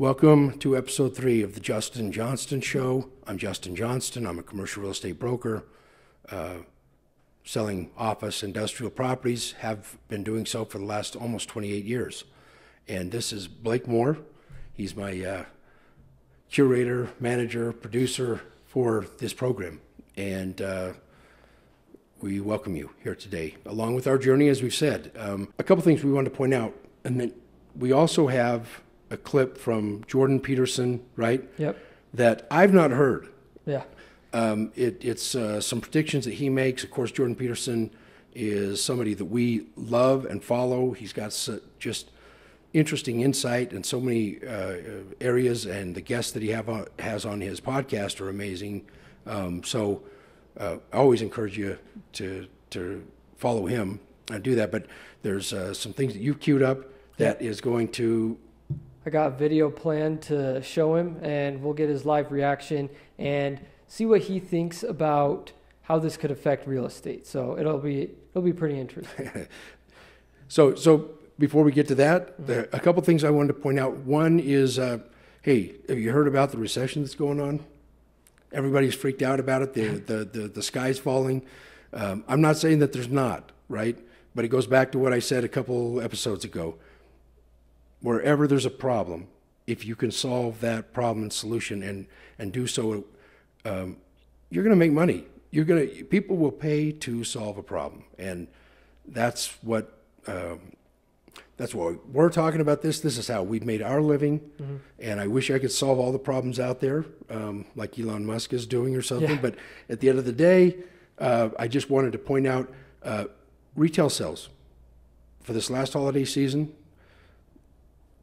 Welcome to episode 3 of the Justin Johnston Show. I'm Justin Johnston. I'm a commercial real estate broker, selling office industrial properties, have been doing so for the last almost 28 years. And this is Blake Moore. He's my curator, manager, producer for this program. And we welcome you here today, along with our journey, as we've said. A couple things we wanted to point out, and then we also have a clip from Jordan Peterson, right? Yep. That I've not heard. Yeah. It's some predictions that he makes. Of course, Jordan Peterson is somebody that we love and follow. He's got just interesting insight in so many areas, and the guests that he has on his podcast are amazing. So I always encourage you to follow him and do that. But there's some things that you've queued up that is going to... I got a video planned to show him, and we'll get his live reaction and see what he thinks about how this could affect real estate. So it'll be pretty interesting. So before we get to that, a couple things I wanted to point out. One is, hey, have you heard about the recession that's going on? Everybody's freaked out about it. The sky's falling. I'm not saying that there's not, right? But it goes back to what I said a couple episodes ago. Wherever there's a problem, if you can solve that problem and solution and do so, you're going to make money. People will pay to solve a problem, and that's what we're talking about. This is how we've made our living, and I wish I could solve all the problems out there, like Elon Musk is doing or something. Yeah. But at the end of the day, I just wanted to point out retail sales for this last holiday season.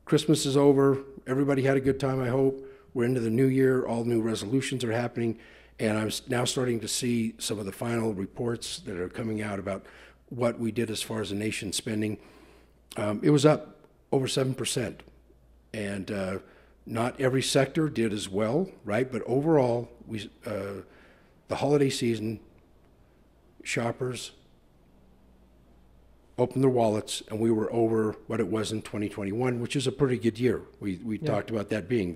Christmas is over. Everybody had a good time, I hope. We're into the new year. All new resolutions are happening. And I'm now starting to see some of the final reports that are coming out about what we did as far as the nation spending. It was up over 7%. And not every sector did as well, right? But overall, the holiday season, shoppers opened their wallets, and we were over what it was in 2021, which is a pretty good year. We talked about that being.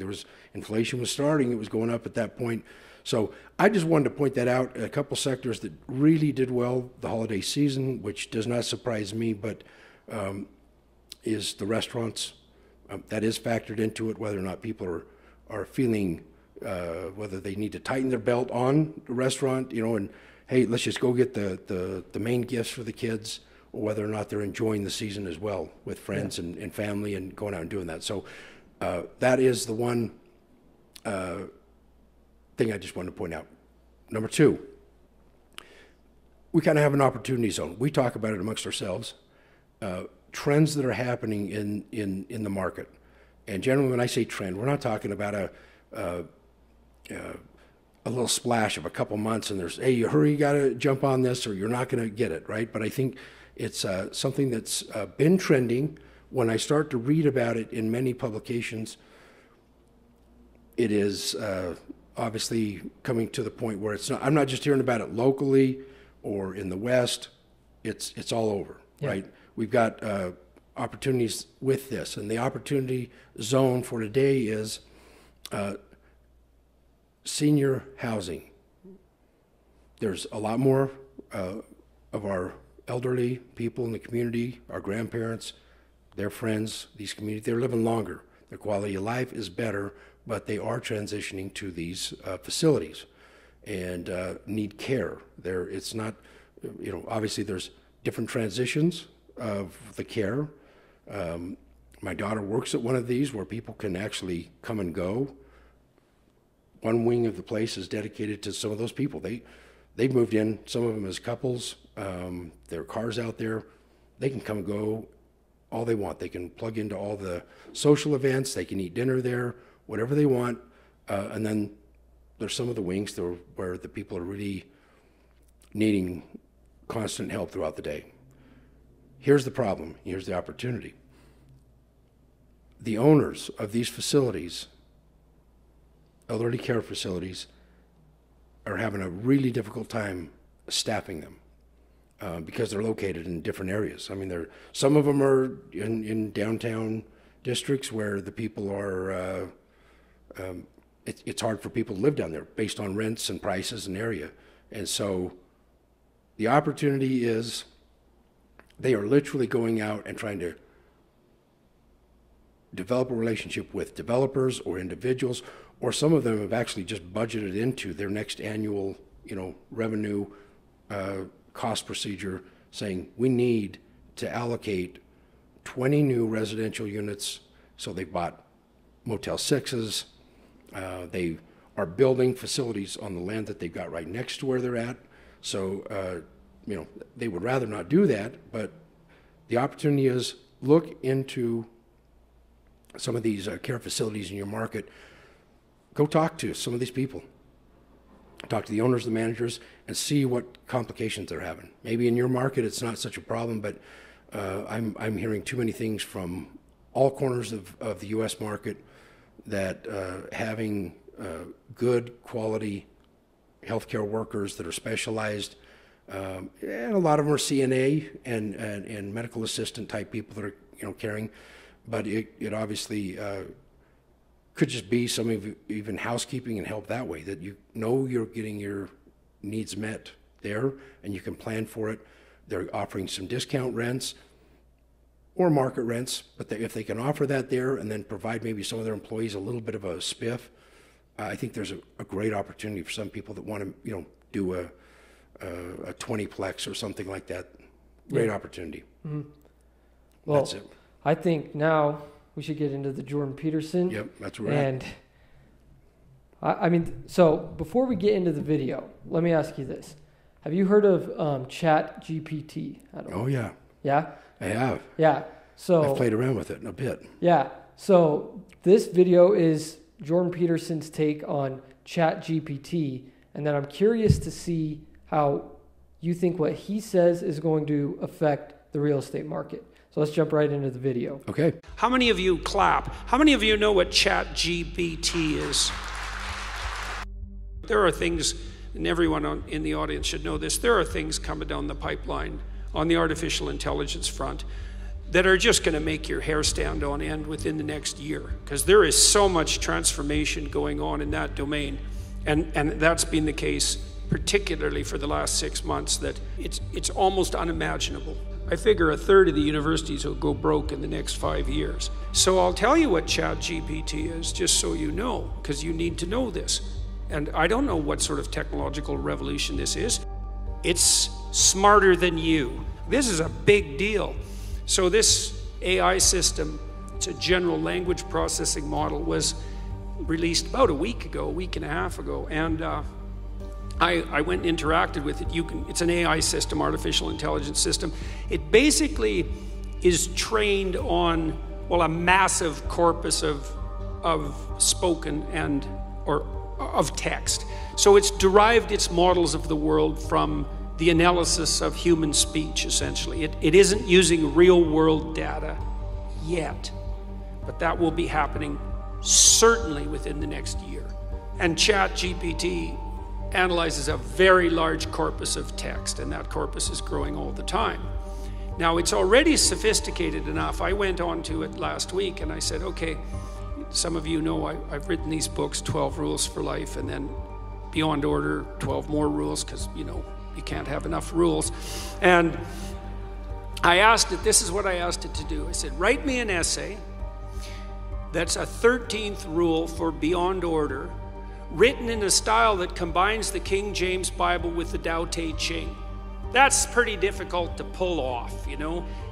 Inflation was starting, it was going up at that point. So I just wanted to point that out. A couple sectors that really did well the holiday season, which does not surprise me, but is the restaurants. That is factored into it, whether or not people are feeling whether they need to tighten their belt on the restaurant, and hey, let's just go get the main gifts for the kids, or whether or not they're enjoying the season as well with friends and family and going out and doing that. So that is the one thing I just wanted to point out. Number 2, we kind of have an opportunity zone. We talk about it amongst ourselves, trends that are happening in the market. And generally when I say trend, we're not talking about a little splash of a couple months and there's, hey, you hurry, you got to jump on this or you're not going to get it, right? But I think it's something that's been trending. When I start to read about it in many publications, it is obviously coming to the point where I'm not just hearing about it locally or in the West, it's all over, right? We've got opportunities with this, and the opportunity zone for today is senior housing. There's a lot more of our elderly people in the community, our grandparents, their friends, these communities, they're living longer. Their quality of life is better, but they are transitioning to these facilities and need care. It's not, obviously there's different transitions of the care. My daughter works at one of these where people can actually come and go. One wing of the place is dedicated to some of those people. They've moved in, some of them as couples. There are cars out there. They can come and go all they want. They can plug into all the social events. They can eat dinner there, whatever they want. And then there's some of the wings where the people are really needing constant help throughout the day. Here's the problem. Here's the opportunity. The owners of these facilities, elderly care facilities, are having a really difficult time staffing them because they're located in different areas. I mean, some of them are in downtown districts where the people are, it's hard for people to live down there based on rents and prices and area. And so the opportunity is they are literally going out and trying to develop a relationship with developers or individuals, or some of them have actually just budgeted into their next annual, revenue cost procedure, saying we need to allocate 20 new residential units. So they bought Motel 6s. They are building facilities on the land that they've got right next to where they're at. So, they would rather not do that, but the opportunity is look into some of these care facilities in your market. Go talk to some of these people. Talk to the owners, the managers, and see what complications they're having. Maybe in your market it's not such a problem, but I'm hearing too many things from all corners of the U.S. market that having good quality healthcare workers that are specialized, and a lot of them are CNA and medical assistant type people that are caring, but it obviously could just be some of even housekeeping and help that way, that you're getting your needs met there and you can plan for it. They're offering some discount rents or market rents, but if they can offer that there and then provide maybe some of their employees a little bit of a spiff, I think there's a great opportunity for some people that want to do a 20-plex or something like that. Great opportunity. Mm-hmm. Well, that's it. I think now we should get into the Jordan Peterson. Yep, that's where we're at. And I mean, so before we get into the video, let me ask you this. Have you heard of Chat GPT? Oh, yeah. Yeah? I have. Yeah. So I've played around with it a bit. Yeah. So this video is Jordan Peterson's take on Chat GPT, and then I'm curious to see how you think what he says is going to affect the real estate market. So let's jump right into the video. Okay. How many of you clap? How many of you know what Chat GPT is? There are things, and everyone in the audience should know this, there are things coming down the pipeline on the artificial intelligence front that are just going to make your hair stand on end within the next year, because there is so much transformation going on in that domain. And that's been the case particularly for the last 6 months, that it's almost unimaginable. I figure a third of the universities will go broke in the next 5 years. So I'll tell you what Chat GPT is, just so you know, because you need to know this. And I don't know what sort of technological revolution this is. It's smarter than you. This is a big deal. So this AI system, it's a general language processing model, was released about a week and a half ago. And I went and interacted with it. It's an AI system, artificial intelligence system. It basically is trained on, well, a massive corpus of spoken or of text. So it's derived its models of the world from the analysis of human speech, essentially. It isn't using real world data yet, but that will be happening certainly within the next year. And Chat GPT analyzes a very large corpus of text, and that corpus is growing all the time. Now, it's already sophisticated enough. I went on to it last week and I said, okay, some of you know I've written these books, 12 Rules for Life, and then Beyond Order, 12 more rules, because you can't have enough rules. And I asked it, this is what I asked it to do. I said, write me an essay that's a 13th rule for Beyond Order, written in a style that combines the King James Bible with the Tao Te Ching. That's pretty difficult to pull off,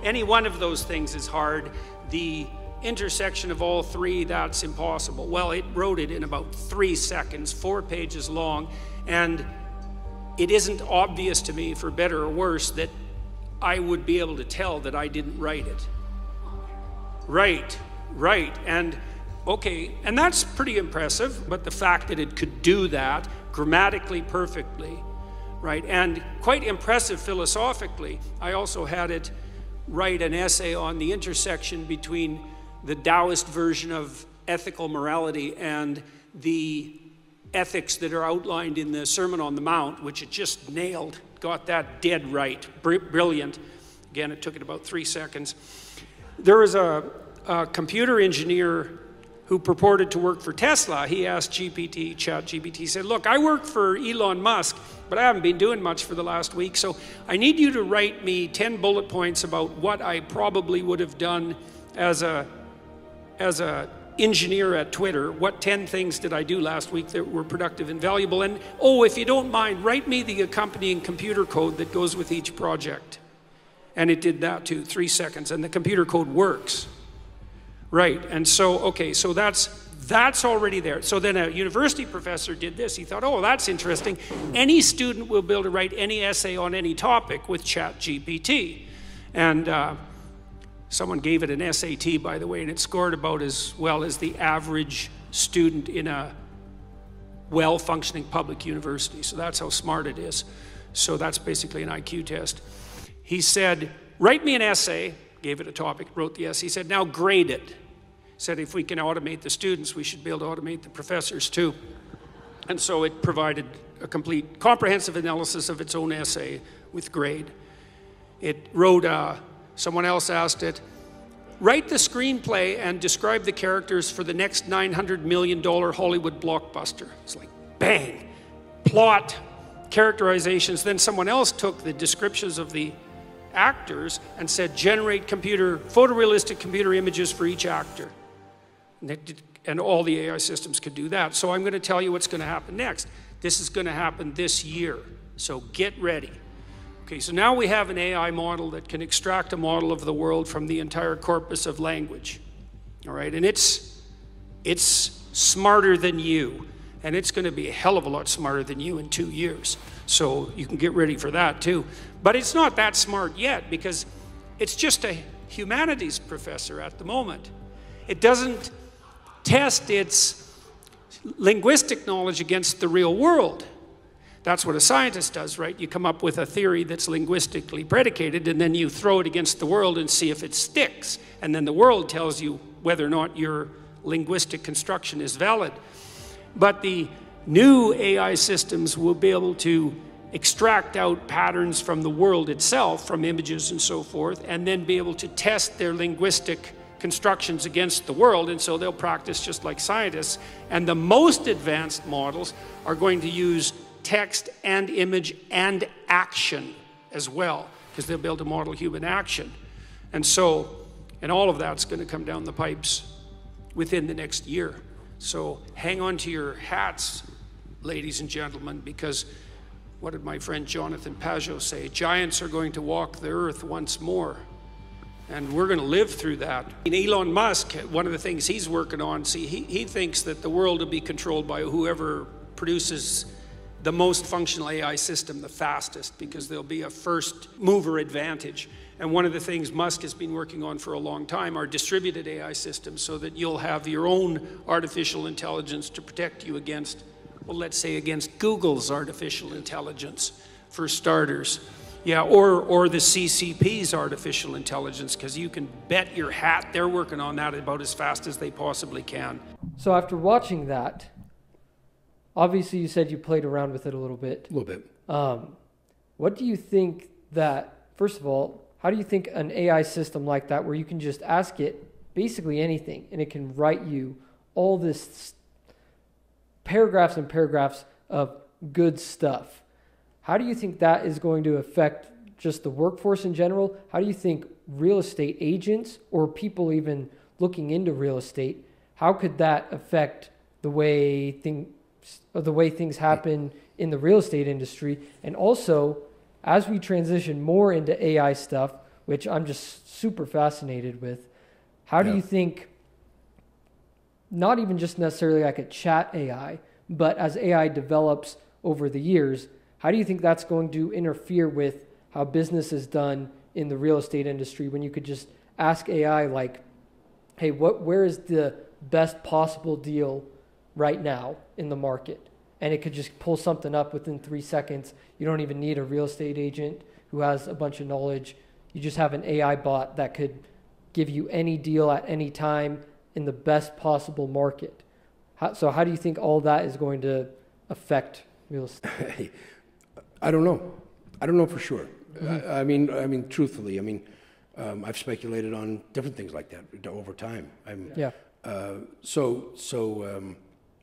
Any one of those things is hard. The intersection of all three, that's impossible. Well, it wrote it in about 3 seconds, 4 pages long, and it isn't obvious to me, for better or worse, that I would be able to tell that I didn't write it. Right. And okay, and that's pretty impressive, but the fact that it could do that grammatically perfectly, right, and quite impressive philosophically. I also had it write an essay on the intersection between the Taoist version of ethical morality and the ethics that are outlined in the Sermon on the Mount, which it just nailed, got that dead right, brilliant. Again, it took it about 3 seconds. There was a a computer engineer who purported to work for Tesla, he asked GPT, ChatGPT, he said, look, I work for Elon Musk, but I haven't been doing much for the last week, so I need you to write me 10 bullet points about what I probably would have done as a engineer at Twitter. What 10 things did I do last week that were productive and valuable? And oh, if you don't mind, write me the accompanying computer code that goes with each project. And it did that too, 3 seconds, and the computer code works. Right, and so, okay, so that's already there. So then a university professor did this. He thought, oh, that's interesting. Any student will be able to write any essay on any topic with ChatGPT. And someone gave it an SAT, by the way, and it scored about as well as the average student in a well-functioning public university. So that's how smart it is. So that's basically an IQ test. He said, write me an essay, gave it a topic, wrote the essay. He said, now grade it. He said, if we can automate the students, we should be able to automate the professors too. And so it provided a complete, comprehensive analysis of its own essay with grade. It wrote, someone else asked it, write the screenplay and describe the characters for the next $900 million Hollywood blockbuster. It's like, bang, plot, characterizations. Then someone else took the descriptions of the actors and said, generate photorealistic computer images for each actor. And all the AI systems could do that. So I'm going to tell you what's going to happen next. This is going to happen this year. So get ready. Okay, so now we have an AI model that can extract a model of the world from the entire corpus of language. All right, and it's smarter than you. And it's going to be a hell of a lot smarter than you in 2 years. So you can get ready for that too. But it's not that smart yet because it's just a humanities professor at the moment. It doesn't test its linguistic knowledge against the real world. That's what a scientist does, right? You come up with a theory that's linguistically predicated and then you throw it against the world and see if it sticks. And then the world tells you whether or not your linguistic construction is valid. But the new AI systems will be able to extract out patterns from the world itself, from images and so forth, and then be able to test their linguistic constructions against the world, and so they'll practice just like scientists. And the most advanced models are going to use text and image and action as well, because they'll be able to model human action. And so, and all of that's going to come down the pipes within the next year. So hang on to your hats, ladies and gentlemen, because what did my friend Jonathan Pajot say? Giants are going to walk the earth once more. And we're going to live through that. And Elon Musk, one of the things he's working on, see, he thinks that the world will be controlled by whoever produces the most functional AI system the fastest, because there'll be a first mover advantage. And one of the things Musk has been working on for a long time are distributed AI systems, so that you'll have your own artificial intelligence to protect you against, well, let's say against Google's artificial intelligence, for starters. Yeah, or the CCP's artificial intelligence, because you can bet your hat they're working on that about as fast as they possibly can. So after watching that, obviously you said you played around with it a little bit. A little bit. What do you think that, first of all, how do you think an AI system like that, where you can just ask it basically anything and it can write you all this paragraphs and paragraphs of good stuff, how do you think that is going to affect just the workforce in general? How do you think real estate agents or people even looking into real estate, how could that affect the way things happen in the real estate industry? And also, as we transition more into AI stuff, which I'm just super fascinated with, how do you think, not even just necessarily like a chat AI, but as AI develops over the years, how do you think that's going to interfere with how business is done in the real estate industry, when you could just ask AI like, hey, where is the best possible deal right now in the market? And it could just pull something up within 3 seconds. You don't even need a real estate agent who has a bunch of knowledge. You just have an AI bot that could give you any deal at any time in the best possible market. So how do you think all that is going to affect real estate? I don't know. I don't know for sure. Mm-hmm. I mean, truthfully, I've speculated on different things like that over time. Yeah.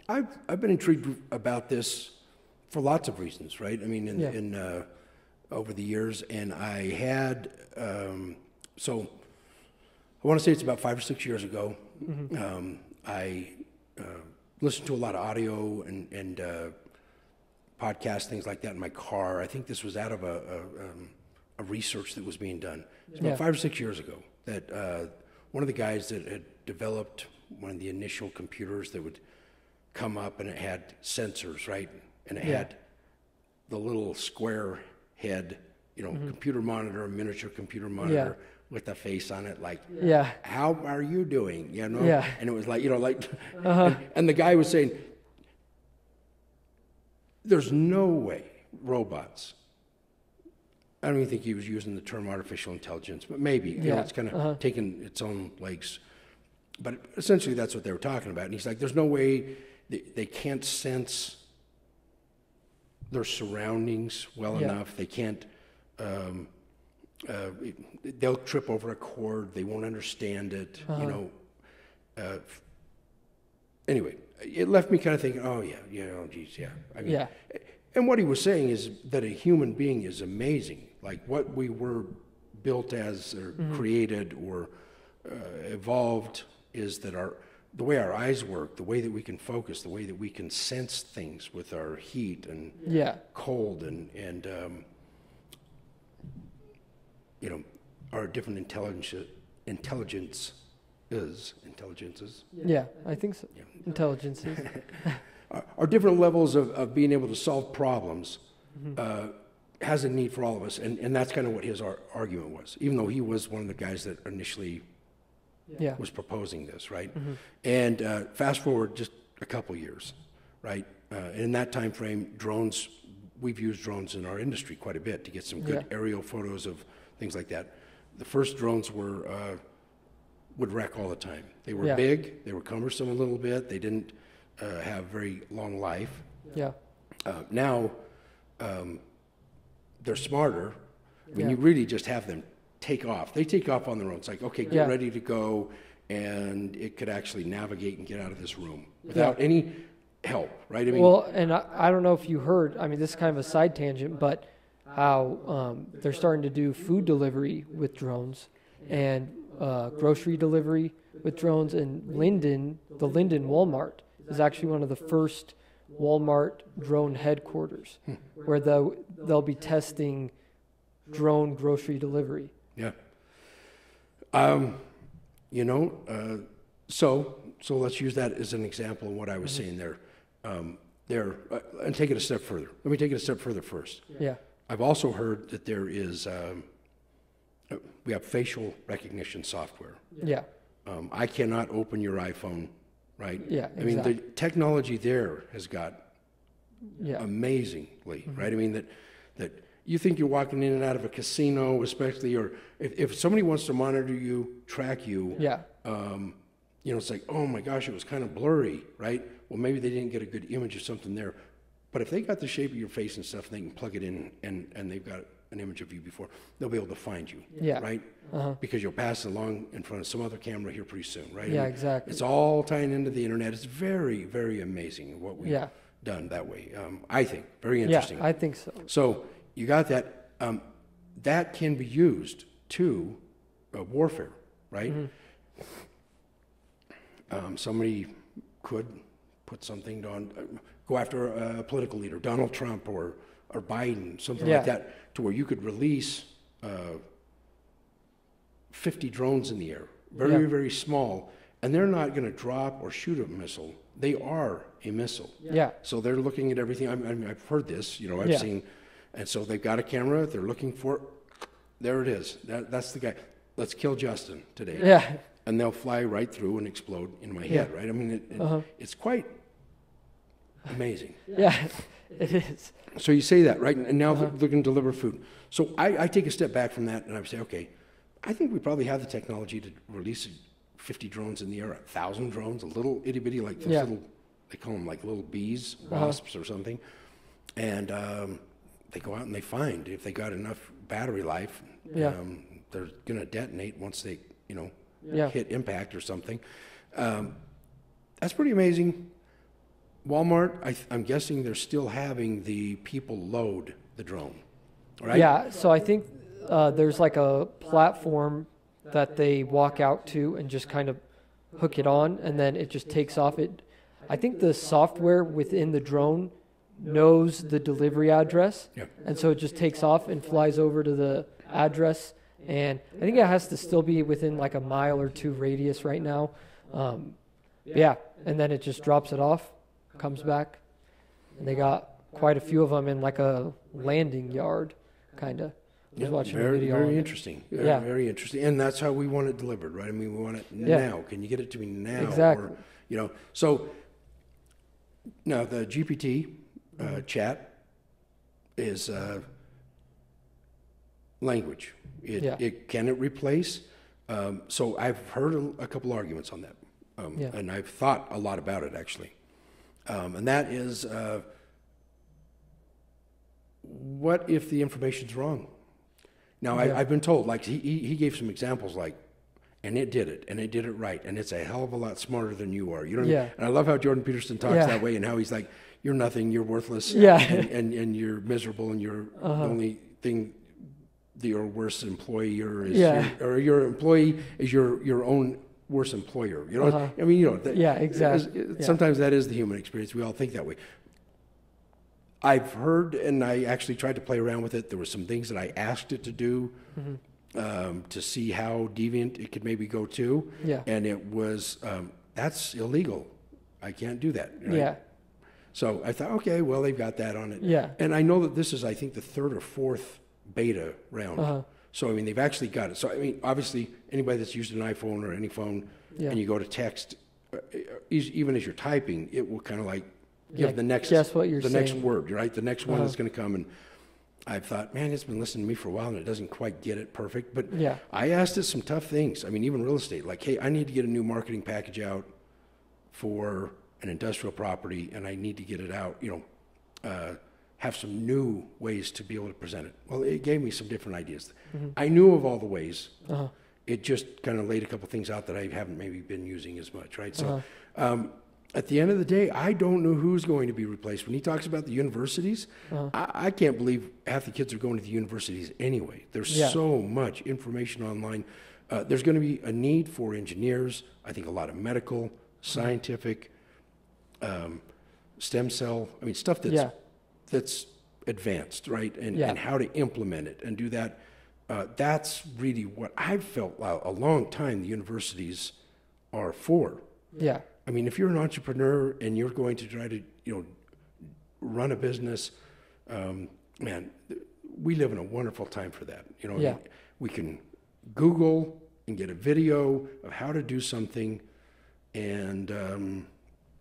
I've been intrigued about this for lots of reasons, right? I mean, over the years, and I had so I want to say it's about 5 or 6 years ago. I listened to a lot of audio and podcasts, things like that in my car. I think this was out of a research that was being done. It's about 5 or 6 years ago that one of the guys that had developed one of the initial computers that would come up and it had sensors, right? And it had the little square head, computer monitor, miniature computer monitor with a face on it, like, how are you doing? And it was like, and the guy was saying, there's no way robots, I don't even think he was using the term artificial intelligence, but maybe, it's kind of taken its own legs. But essentially that's what they were talking about. And he's like, there's no way they can't sense their surroundings well enough. They can't, they'll trip over a cord. They won't understand it, Anyway, it left me kind of thinking, I mean, and what he was saying is that a human being is amazing. Like what we were built as or created or evolved is that the way our eyes work, the way that we can focus, the way that we can sense things with our heat and cold and our different intelligences. Yeah, I think so. Intelligences. Our different levels of being able to solve problems has a need for all of us, and that's kind of what his argument was, even though he was one of the guys that initially was proposing this, right? And fast forward just a couple years, right? In that time frame, drones, we've used drones in our industry quite a bit to get some good aerial photos of things like that. The first drones would wreck all the time. They were big, they were cumbersome a little bit, they didn't have very long life. Now, they're smarter when you really just have them take off. They take off on their own. It's like, okay, get ready to go, and it could actually navigate and get out of this room without any help, right? I mean, well, and I don't know if you heard, I mean, this is kind of a side tangent, but how they're starting to do food delivery with drones and grocery delivery with drones, and the Linden Walmart is actually one of the first Walmart drone headquarters where they'll be testing drone grocery delivery. So let's use that as an example of what I was saying there. And take it a step further. Let me take it a step further first. I've also heard that there is, we have facial recognition software. I cannot open your iPhone, right? I mean, the technology there has got amazingly, right? I mean, that you think you're walking in and out of a casino, especially, or if somebody wants to monitor you, track you, it's like, oh my gosh, it was kind of blurry, right? Well, maybe they didn't get a good image of something there. But if they got the shape of your face and stuff, they can plug it in and they've got an image of you before, they'll be able to find you, right? Because you'll pass along in front of some other camera here pretty soon, right? Exactly. It's all tying into the internet. It's very, very amazing what we've done that way. I think very interesting. I think so. So you got that. That can be used to warfare, right? Somebody could put something on, go after a political leader, Donald Trump or Biden, something like that, to where you could release 50 drones in the air, very, very small, and they're not going to drop or shoot a missile. They are a missile. So they're looking at everything. I mean, I've heard this, I've seen, and so they've got a camera, they're looking for, there it is. That's the guy. Let's kill Justin today. And they'll fly right through and explode in my head, right? I mean, it's quite amazing. It is. So you say that, right? And now they're going to deliver food. So I take a step back from that and I say, okay, I think we probably have the technology to release 50 drones in the air, 1,000 drones, a little itty bitty, like those little, they call them like little bees, wasps or something. And they go out and they find, if they got enough battery life, they'll they're going to detonate once they, Yeah. hit impact or something. That's pretty amazing. Walmart, I'm guessing they're still having the people load the drone, right? Yeah, so I think there's like a platform that they walk out to and just kind of hook it on, and then it just takes off. I think the software within the drone knows the delivery address, Yeah. and so it just takes off and flies over to the address. And I think it has to still be within like a mile or two radius right now. Yeah, and then it just drops it off, comes back, and they got quite a few of them in like a landing yard, kind of. I was watching a very, video. on very it. interesting. Yeah. Very interesting. And that's how we want it delivered, right? I mean, we want it now. Can you get it to me now? Exactly. Or, so now the GPT chat is language. Can it replace? So I've heard a couple arguments on that. And I've thought a lot about it, actually. And that is, what if the information's wrong? Now, I've been told, like, he gave some examples, like, and it did it right, and it's a hell of a lot smarter than you are. You know what I mean? And I love how Jordan Peterson talks that way, and how he's like, you're nothing, you're worthless, and you're miserable, and you're the only thing, your worst employer is, your employee is your own worst employer. You know, I mean, Exactly. Sometimes that is the human experience. We all think that way. I've heard, and I actually tried to play around with it. There were some things that I asked it to do to see how deviant it could maybe go to. And it was, that's illegal. I can't do that. Right? So I thought, okay, well, they've got that on it. And I know that this is, I think, the third or fourth beta round. So, I mean, they've actually got it. So, I mean, obviously, anybody that's used an iPhone or any phone, and you go to text, even as you're typing, it will kind of like give the next next word, right? The next one that's going to come. And I thought, man, it's been listening to me for a while, and it doesn't quite get it perfect. But I asked it some tough things. I mean, even real estate, like, hey, I need to get a new marketing package out for an industrial property, and I need to get it out, have some new ways to be able to present it. Well, it gave me some different ideas. I knew of all the ways. It just kind of laid a couple things out that I haven't maybe been using as much, right? So at the end of the day, I don't know who's going to be replaced. When he talks about the universities, I can't believe half the kids are going to the universities anyway. There's so much information online. There's going to be a need for engineers, I think a lot of medical, scientific, stem cell, I mean, stuff that's advanced, right? And how to implement it and do that. That's really what I've felt a long time the universities are for. I mean, if you're an entrepreneur and you're going to try to, run a business, man, we live in a wonderful time for that. We can Google and get a video of how to do something, and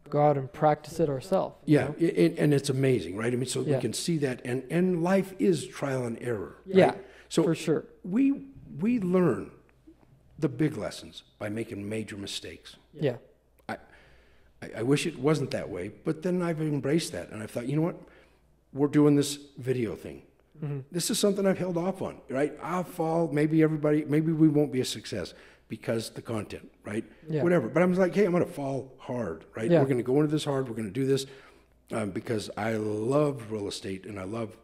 go out and practice it ourselves. And it's amazing, right? I mean, so we can see that, and life is trial and error. Right? So for sure, we learn the big lessons by making major mistakes. I wish it wasn't that way, but then I've embraced that, and I thought, you know what? We're doing this video thing. This is something I've held off on, right? I'll fall. Maybe we won't be a success because the content, right? Whatever. But I was like, hey, I'm going to fall hard, right? We're going to go into this hard. We're going to do this because I love real estate and I love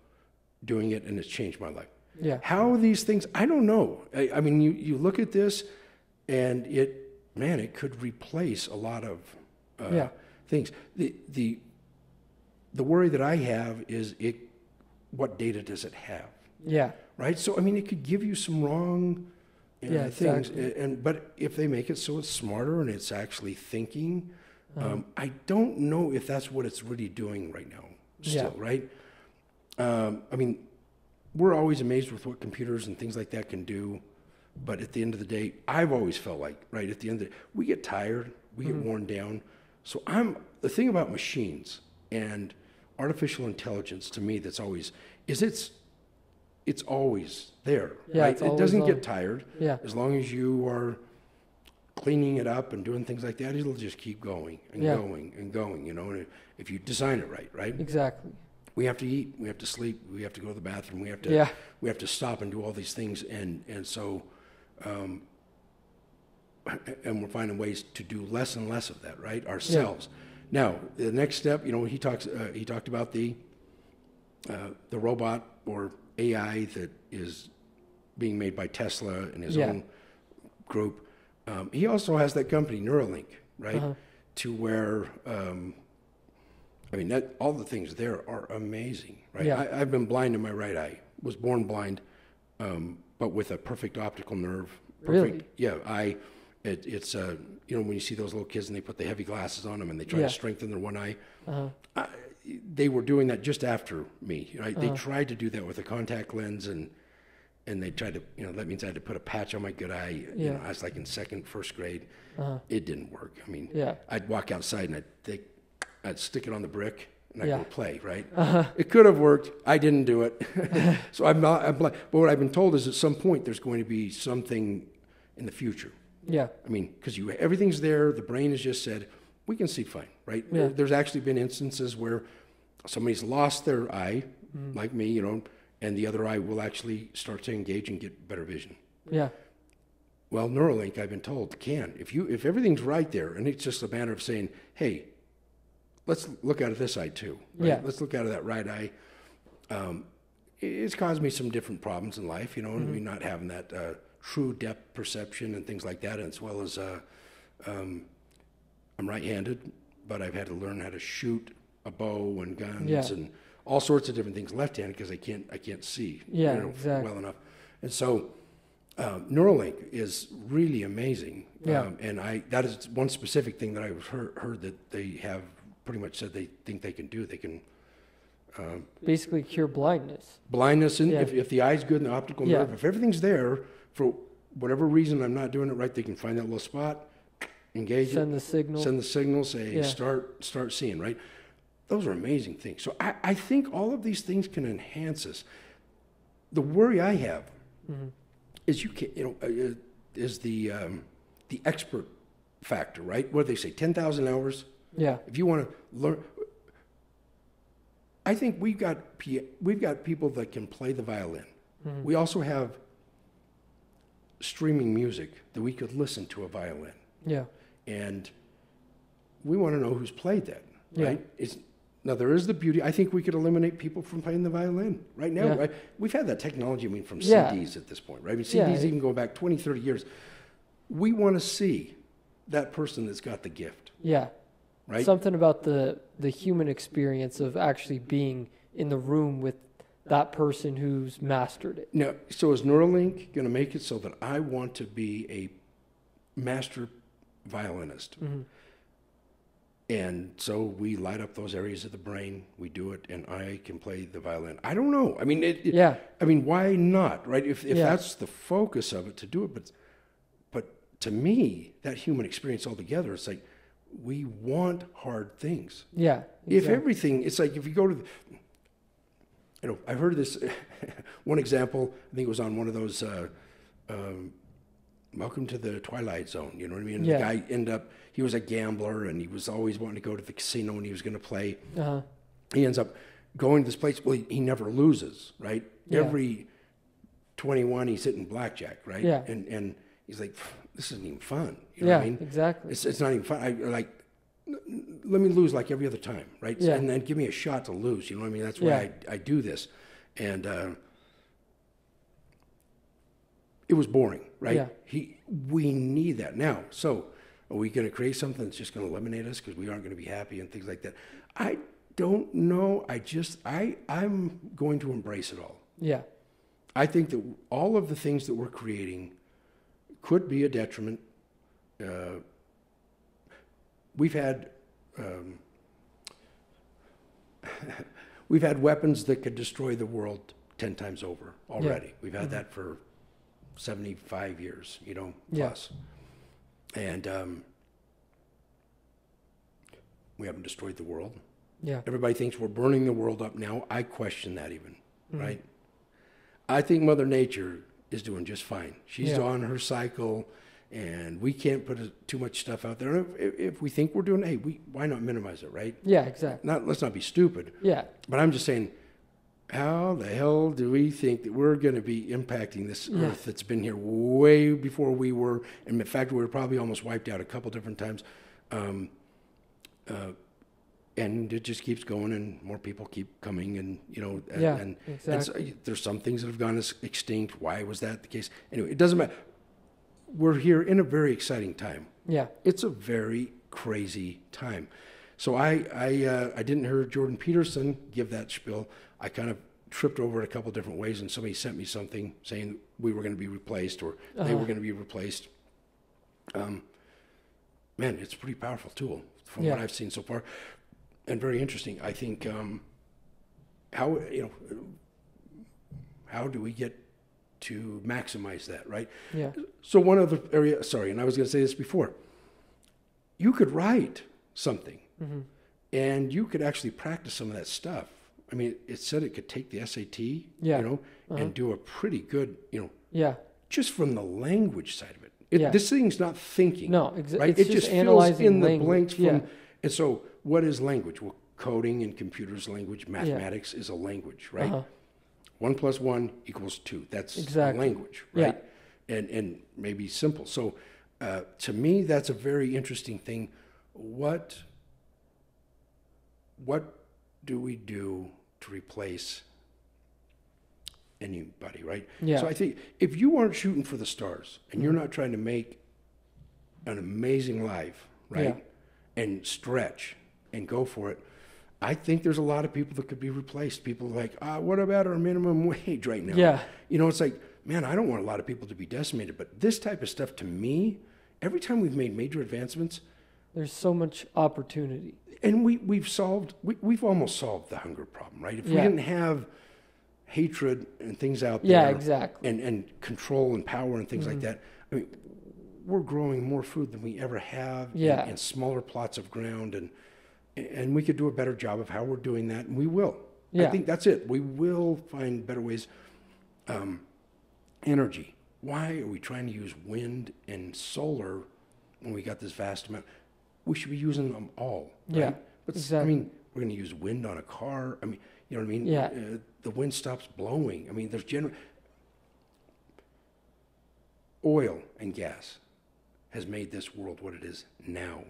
doing it, and it's changed my life. How these things, I don't know. I mean, you look at this, and it could replace a lot of things. The worry that I have is what data does it have? Right? So, I mean, it could give you some wrong things. Exactly. But if they make it so it's smarter and it's actually thinking, I don't know if that's what it's really doing right now still, right? I mean, we're always amazed with what computers and things like that can do. But at the end of the day, I've always felt like, right, at the end of the day, we get tired, we get worn down. So the thing about machines and artificial intelligence to me that's always, it's always there, right? It doesn't get tired. As long as you are cleaning it up and doing things like that, it'll just keep going and going and going, and if you design it right? Exactly. We have to eat, we have to sleep, we have to go to the bathroom, we have to stop and do all these things, and so and we're finding ways to do less and less of that, right? Ourselves. Now, the next step, he talked about the robot or AI that is being made by Tesla and his own group. He also has that company, Neuralink, right? To where, all the things there are amazing, right? Yeah. I've been blind in my right eye, was born blind, but with a perfect optical nerve. Perfect, Really? Yeah, it's when you see those little kids and they put the heavy glasses on them and they try to strengthen their one eye. They were doing that just after me, right? They tried to do that with a contact lens and they tried to, that means I had to put a patch on my good eye. I was like in first grade. It didn't work. I'd walk outside and I'd stick it on the brick and I'd go play, right? It could have worked. I didn't do it. So I'm blind. But what I've been told is at some point there's going to be something in the future. Yeah. Because everything's there. The brain has just said, we can see fine, right? Yeah. There's actually been instances where somebody's lost their eye, like me, and the other eye will actually start to engage and get better vision. Yeah. Well, Neuralink, I've been told, can. If everything's right there, and it's just a matter of saying, hey, let's look out of this eye too. Right? Yeah. Let's look out of that right eye. It's caused me some different problems in life, me not having that true depth perception and things like that, and as well as I'm right-handed, but I've had to learn how to shoot a bow and guns and all sorts of different things left-handed because I can't see exactly. well enough. And so Neuralink is really amazing. And that is one specific thing that I've heard that they have pretty much said they think they can do. They can basically cure blindness. And if the eye's good and the optical nerve, if everything's there, for whatever reason I'm not doing it right, they can find that little spot, engage Send the signal. say, start seeing, right? Those are amazing things. So I think all of these things can enhance us. The worry I have is is the expert factor, right? What do they say? 10,000 hours. Yeah. If you want to learn, I think we've got people that can play the violin. We also have streaming music that we could listen to a violin. Yeah. And we want to know who's played that, right? Yeah. Now, there is the beauty. I think we could eliminate people from playing the violin right now. Right? We've had that technology, from CDs at this point, right? CDs even go back 20, 30 years. We want to see that person that's got the gift. Yeah. Right? Something about the human experience of actually being in the room with that person who's mastered it. Now, so is Neuralink going to make it so that I want to be a master violinist? And so we light up those areas of the brain, we do it, and I can play the violin. I don't know. Why not, right? If that's the focus of it, to do it. But to me, that human experience altogether, it's like we want hard things. Yeah. Exactly. If everything, it's like if you go to I heard this, one example, I think it was on one of those, Welcome to the Twilight Zone, you know what I mean? Yeah. The guy he was a gambler and he was always wanting to go to the casino and he was going to play. He ends up going to this place, well, he never loses, right? Yeah. Every 21, he's hitting blackjack, right? Yeah. And he's like, this isn't even fun. You know what I mean? Exactly. It's not even fun. Let me lose like every other time, right? Yeah. And then give me a shot to lose, you know what I mean? That's why I do this. And it was boring, right? Yeah. We need that. Now, so are we going to create something that's just going to eliminate us because we aren't going to be happy and things like that? I don't know. I'm going to embrace it all. Yeah. I think that all of the things that we're creating could be a detriment. We've had weapons that could destroy the world 10 times over already. Yeah. We've had that for 75 years, plus. And we haven't destroyed the world. Yeah. Everybody thinks we're burning the world up now. I question that even, right? I think Mother Nature is doing just fine. She's on her cycle, and we can't put too much stuff out there. If we think we're doing, why not minimize it, right? Yeah, exactly. Let's not be stupid. Yeah. But I'm just saying, how the hell do we think that we're going to be impacting this earth that's been here way before we were? And in fact, we were probably almost wiped out a couple different times. And it just keeps going, and more people keep coming, and and exactly. And there's some things that have gone extinct. Why was that the case? Anyway, it doesn't matter. We're here in a very exciting time. Yeah, it's a very crazy time. So I didn't hear Jordan Peterson give that spiel. I kind of tripped over it a couple different ways, and somebody sent me something saying we were going to be replaced, or they were going to be replaced. Man, it's a pretty powerful tool from what I've seen so far. And very interesting. I think how do we get to maximize that, right? Yeah. So one other area, sorry, and I was going to say this before. You could write something, and you could actually practice some of that stuff. I mean, it said it could take the SAT, and do a pretty good, just from the language side of it. This thing's not thinking. No, right? It's it just analyzing fills in language. the blanks from. And so, what is language? Well, coding in computers language, mathematics is a language, right? 1 + 1 = 2. That's language, right? And maybe simple. So, to me, that's a very interesting thing. What do we do to replace anybody, right? Yeah. So I think if you aren't shooting for the stars and you're not trying to make an amazing life, right? And stretch and go for it, I think there's a lot of people that could be replaced. People like, what about our minimum wage right now? Yeah. It's like, man, I don't want a lot of people to be decimated, but this type of stuff, to me, every time we've made major advancements, there's so much opportunity. And we've almost solved the hunger problem, right? If we didn't have hatred and things out there, exactly, and control and power and things like that, I mean, we're growing more food than we ever have, in smaller plots of ground, and we could do a better job of how we're doing that, and we will. I think that's it. We will find better ways. Energy. Why are we trying to use wind and solar when we got this vast amount? We should be using them all, right? Yeah, But exactly. I mean, we're going to use wind on a car. I mean, you know what I mean? Yeah. The wind stops blowing. I mean, there's oil and gas has made this world what it is now.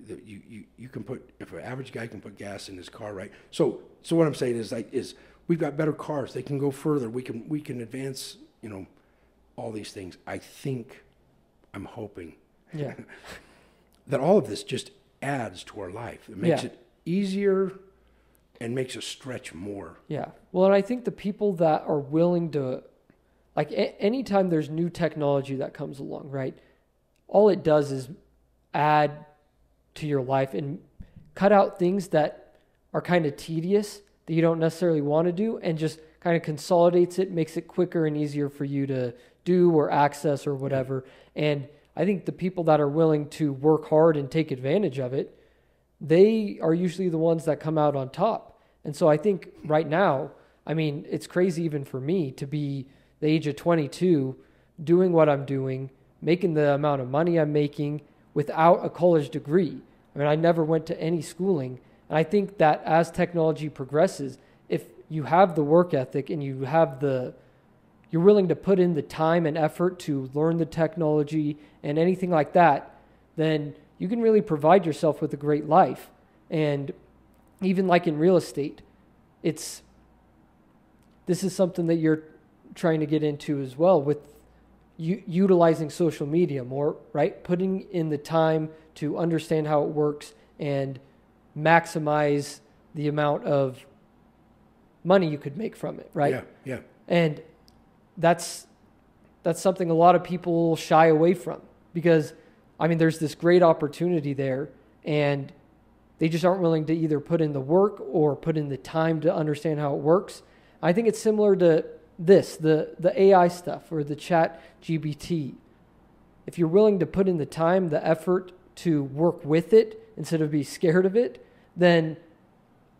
You can put, if an average guy can put gas in his car, right? So what I'm saying is we've got better cars. They can go further. We can advance, all these things. I'm hoping that all of this just adds to our life. It makes it easier and makes us stretch more. Yeah. Well, and I think the people that are willing to, like, anytime there's new technology that comes along, right? All it does is add to your life and cut out things that are kind of tedious that you don't necessarily want to do, and just kind of consolidates it, makes it quicker and easier for you to do or access or whatever. And I think the people that are willing to work hard and take advantage of it, they are usually the ones that come out on top. And so I think right now, I mean, it's crazy even for me to be the age of 22, doing what I'm doing, making the amount of money I'm making without a college degree. I mean, I never went to any schooling. And I think that as technology progresses, if you have the work ethic and you're willing to put in the time and effort to learn the technology and anything like that, then you can really provide yourself with a great life. And even like in real estate, this is something that you're trying to get into as well, with utilizing social media more, right? Putting in the time to understand how it works and maximize the amount of money you could make from it, right? Yeah. And that's something a lot of people shy away from, because, I mean, there's this great opportunity there, and they just aren't willing to either put in the work or put in the time to understand how it works. I think it's similar to the AI stuff, or the chat GPT. If you're willing to put in the time, the effort to work with it instead of be scared of it, then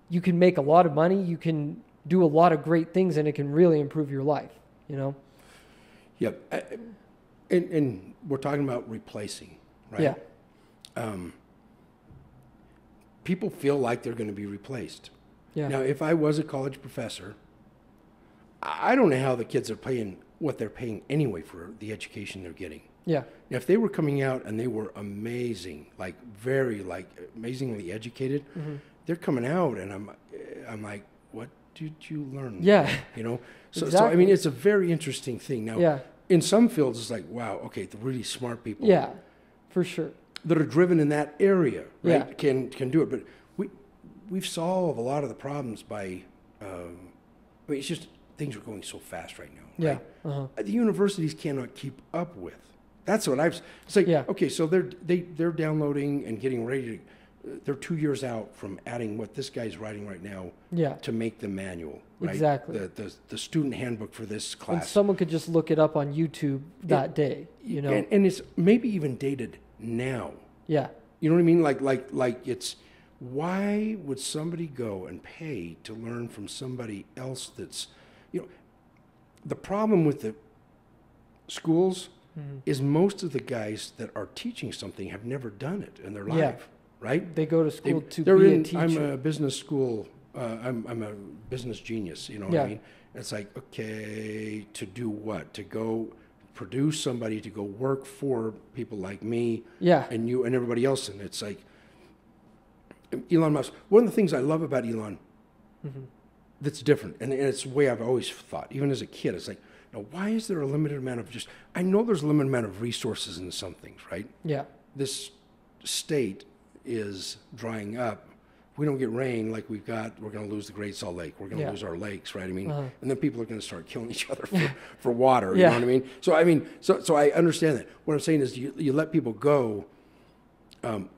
you can make a lot of money. You can do a lot of great things, and it can really improve your life, Yep. And we're talking about replacing, right? Yeah. People feel like they're going to be replaced. Yeah. Now, if I was a college professor, I don't know how the kids are paying what they're paying anyway for the education they're getting. Yeah. Now, if they were coming out and they were amazing, like very like amazingly educated, they're coming out and I'm like, what did you learn? Yeah. You know? So, Exactly. so I mean, it's a very interesting thing. Now, Yeah. in some fields, it's like, wow, okay, the really smart people Yeah. For sure. that are driven in that area, right, Yeah. can do it. But we've solved a lot of the problems by, I mean, it's just things are going so fast right now. Yeah. Right? Uh-huh. The universities cannot keep up with. That's what I've. It's like, Yeah. okay, so they're downloading and getting ready to. They're 2 years out from adding what this guy's writing right now Yeah. to make the manual. Right? Exactly. The student handbook for this class. And someone could just look it up on YouTube that day, you know? And it's maybe even dated now. Yeah. You know what I mean? Like it's, why would somebody go and pay to learn from somebody else that's, you know, the problem with the schools is most of the guys that are teaching something have never done it in their life, Yeah. right? They go to school to They're be a in, teacher. I'm a business school, I'm a business genius, you know what Yeah. I mean? It's like, okay, to do what? To go produce somebody to go work for people like me Yeah. and you and everybody else. And it's like, Elon Musk, one of the things I love about Elon that's different, and it's the way I've always thought, even as a kid, it's like, now why is there a limited amount of just, I know there's a limited amount of resources in some things, right? Yeah. This state is drying up. If we don't get rain like we've got, we're going to lose the Great Salt Lake. We're going to Yeah. lose our lakes, right? I mean, Uh-huh. and then people are going to start killing each other for water. You Yeah. know what I mean? So I mean, so I understand that. What I'm saying is, you let people go.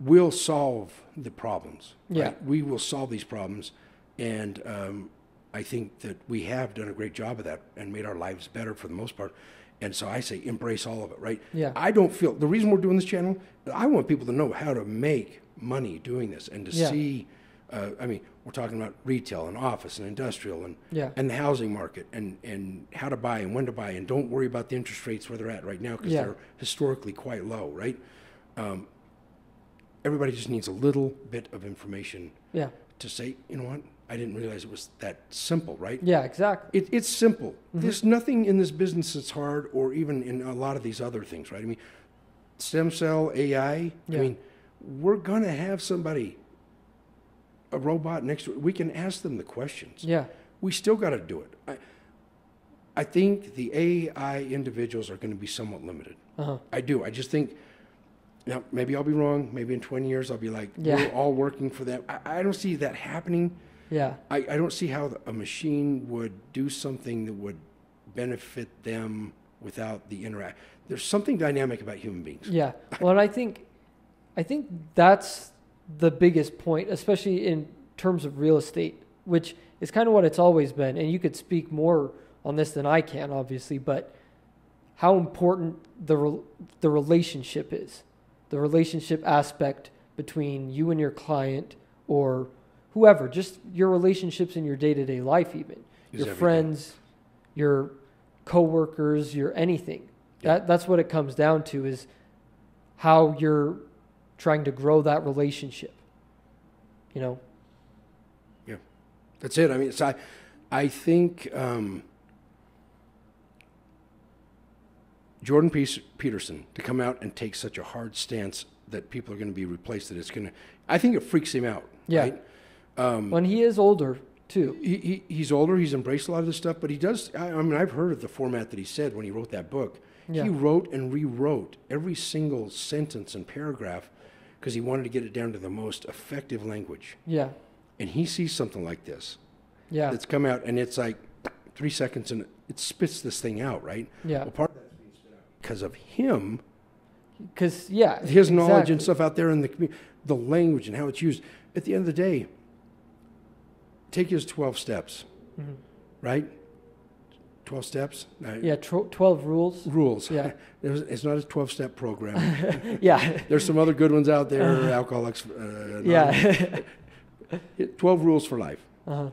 We'll solve the problems. Yeah. Right? We will solve these problems, and I think that we have done a great job of that and made our lives better for the most part. And so I say, embrace all of it, right? Yeah. I don't feel, the reason we're doing this channel, I want people to know how to make money doing this and to Yeah. see, I mean, we're talking about retail and office and industrial Yeah. and the housing market and how to buy and when to buy, and don't worry about the interest rates where they're at right now because Yeah. they're historically quite low, right? Everybody just needs a little bit of information Yeah. to say, you know what, I didn't realize it was that simple, right? Yeah, exactly. It's simple. There's nothing in this business that's hard, or even in a lot of these other things, right? I mean, stem cell, AI, Yeah. I mean, we're going to have somebody, a robot next to it. We can ask them the questions. Yeah. We still got to do it. I think the AI individuals are going to be somewhat limited. Uh-huh. I do. I just think, now, maybe I'll be wrong. Maybe in 20 years I'll be like, Yeah. we're all working for them. I don't see that happening. Yeah. I don't see how a machine would do something that would benefit them without the interact. There's something dynamic about human beings. Yeah. Well, and I think that's the biggest point, especially in terms of real estate, which is kind of what it's always been. And you could speak more on this than I can, obviously, but how important the relationship is, the relationship aspect between you and your client or whoever, just your relationships in your day-to-day life, even your everything. friends, your coworkers, your anything. Yeah. That's what it comes down to, is how you're trying to grow that relationship. You know? Yeah, that's it. I mean, I think Jordan Peterson to come out and take such a hard stance that people are going to be replaced, that it's going to, I think it freaks him out. Yeah. Right? When he is older, too. He's older. He's embraced a lot of this stuff, but he does. I mean, I've heard of the format that he said when he wrote that book. Yeah. He wrote and rewrote every single sentence and paragraph because he wanted to get it down to the most effective language. Yeah. And he sees something like this Yeah. that's come out, and it's like 3 seconds, and it spits this thing out, right? Yeah. Well, part of that's being spit out because of him, Because, yeah. his knowledge and exactly. stuff out there in the community, the language and how it's used. At the end of the day, take his 12 steps, right? 12 steps? Yeah, 12 rules. Rules. Yeah. It's not a 12-step program. Yeah. There's some other good ones out there, Alcoholics. Yeah. 12 rules for life. Uh-huh.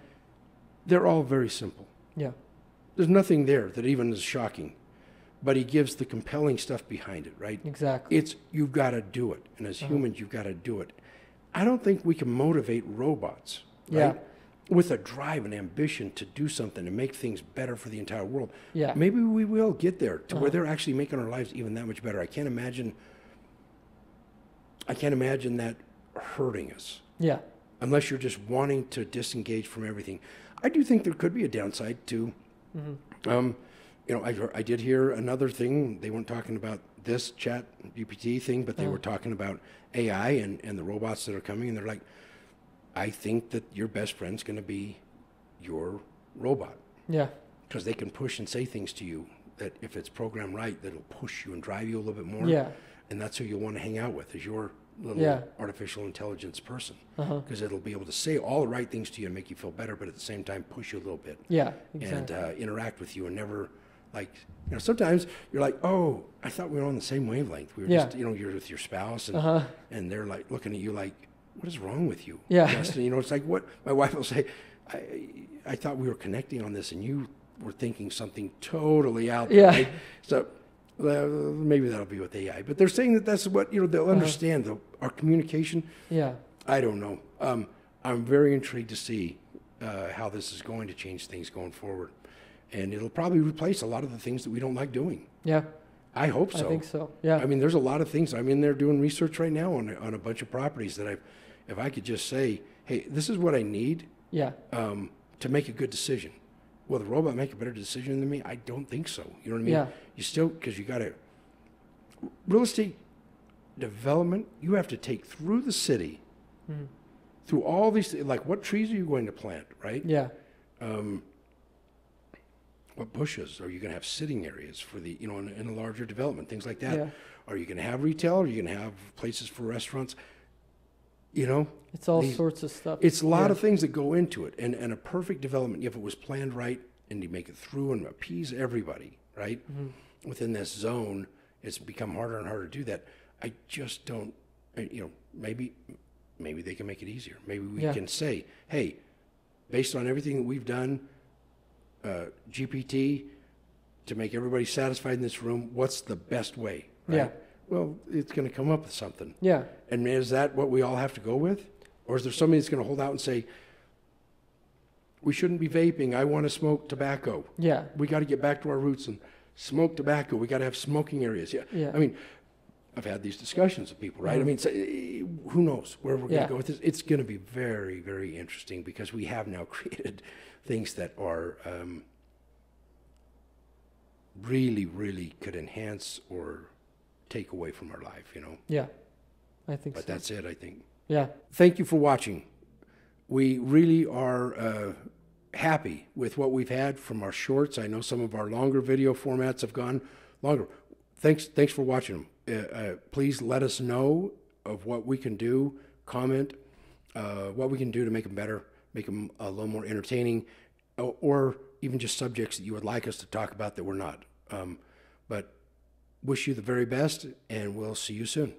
They're all very simple. Yeah. There's nothing there that even is shocking, but he gives the compelling stuff behind it, right? Exactly. It's, you've got to do it. And as humans, you've got to do it. I don't think we can motivate robots, right? Yeah. with a drive and ambition to do something and make things better for the entire world, Yeah. maybe we will get there to where they're actually making our lives even that much better. I can't imagine that hurting us Yeah. unless you're just wanting to disengage from everything. I do think there could be a downside to, I did hear another thing. They weren't talking about this chat GPT thing, but they were talking about AI and the robots that are coming. And they're like, I think that your best friend's going to be your robot, Yeah. because they can push and say things to you that if it's programmed right, that'll push you and drive you a little bit more. Yeah. And that's who you'll want to hang out with, is your little Yeah. artificial intelligence person, because it'll be able to say all the right things to you and make you feel better, but at the same time push you a little bit Yeah. Exactly. and interact with you and never, like, sometimes you're like, oh, I thought we were on the same wavelength. We were Yeah. just, you're with your spouse and they're like looking at you like, what is wrong with you? Yeah. Justin? It's like what my wife will say, I thought we were connecting on this and you were thinking something totally out there. Yeah. Right? So maybe that'll be with AI, but they're saying that that's what, they'll understand our communication. Yeah. I don't know. I'm very intrigued to see how this is going to change things going forward. And it'll probably replace a lot of the things that we don't like doing. Yeah. I hope so. I think so. Yeah. I mean, there's a lot of things. I'm in there doing research right now on a bunch of properties that if I could just say, hey, this is what I need Yeah. to make a good decision. Will the robot make a better decision than me? I don't think so. You know what I mean? Yeah. You still, because you got to, real estate development, you have to take through the city, through all these, like what trees are you going to plant, right? Yeah. What bushes are you going to have sitting areas for the, in a larger development, things like that. Yeah. Are you going to have retail? Are you going to have places for restaurants? It's all sorts of stuff. It's a lot Yeah. of things that go into it. And a perfect development, if it was planned right and you make it through and appease everybody, right? Within this zone, it's become harder and harder to do that. I just don't, maybe they can make it easier. Maybe we Yeah. can say, hey, based on everything that we've done, GPT, to make everybody satisfied in this room, what's the best way? Right? Yeah. Well, it's going to come up with something. Yeah. And is that what we all have to go with? Or is there somebody that's going to hold out and say, we shouldn't be vaping, I want to smoke tobacco. Yeah. We got to get back to our roots and smoke tobacco. We got to have smoking areas. Yeah. Yeah. I mean, I've had these discussions with people, right? I mean, who knows where we're going Yeah. to go with this? It's going to be very, very interesting because we have now created things that are really, really could enhance or take away from our life, Yeah. I think But so. that's it, I think. Yeah. Thank you for watching. We really are happy with what we've had from our shorts. I know some of our longer video formats have gone longer. Thanks for watching them. Please let us know of what we can do. Comment what we can do to make them better, make them a little more entertaining, or even just subjects that you would like us to talk about that we're not. But wish you the very best, and we'll see you soon.